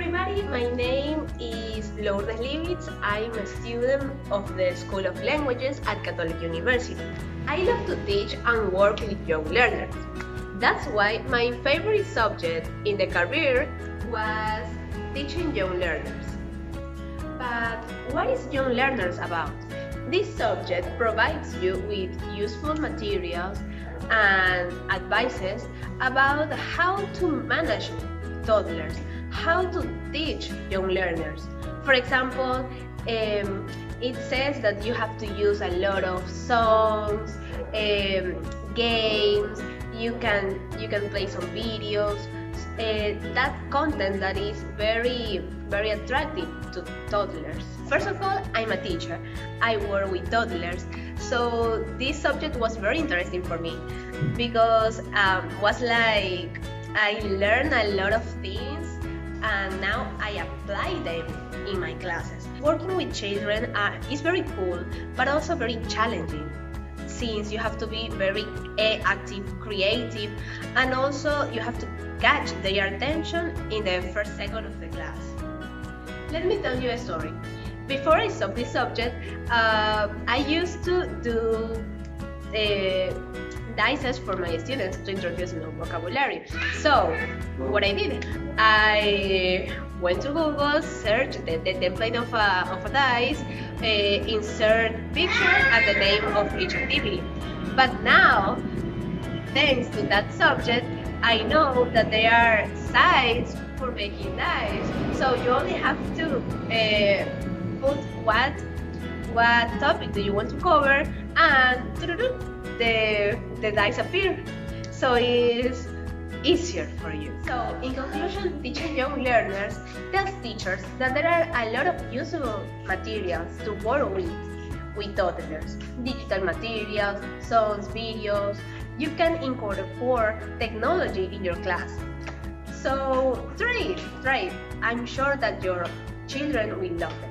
everybody, my name is Lullwitz. I'm a student of the School of Languages at Catholic University. I love to teach and work with young learners. That's why my favorite subject in the career was teaching young learners. But what is young learners about? This subject provides you with useful materials and advices about how to manage toddlers, how to teach young learners. For example, it says that you have to use a lot of songs, games, you can play some videos, that content that is very attractive to toddlers. First of all, I'm a teacher. I work with toddlers, so this subject was very interesting for me because was like I learned a lot of things and now I apply them in my classes. Working with children is very cool, but also very challenging, since you have to be very active, creative, and also you have to catch their attention in the first second of the class. Let me tell you a story. Before I stopped this subject, I used to do dices for my students to introduce new vocabulary. So what I did, I went to Google, searched the template of a dice, insert picture and the name of each activity. But now, thanks to that subject, I know that there are sites for making dice. So you only have to put what topic do you want to cover, and the dice appear. So it's easier for you. So in conclusion, teaching young learners tells teachers that there are a lot of useful materials to work with toddlers. Digital materials, songs, videos. You can incorporate technology in your class. So try it. I'm sure that your children will love it.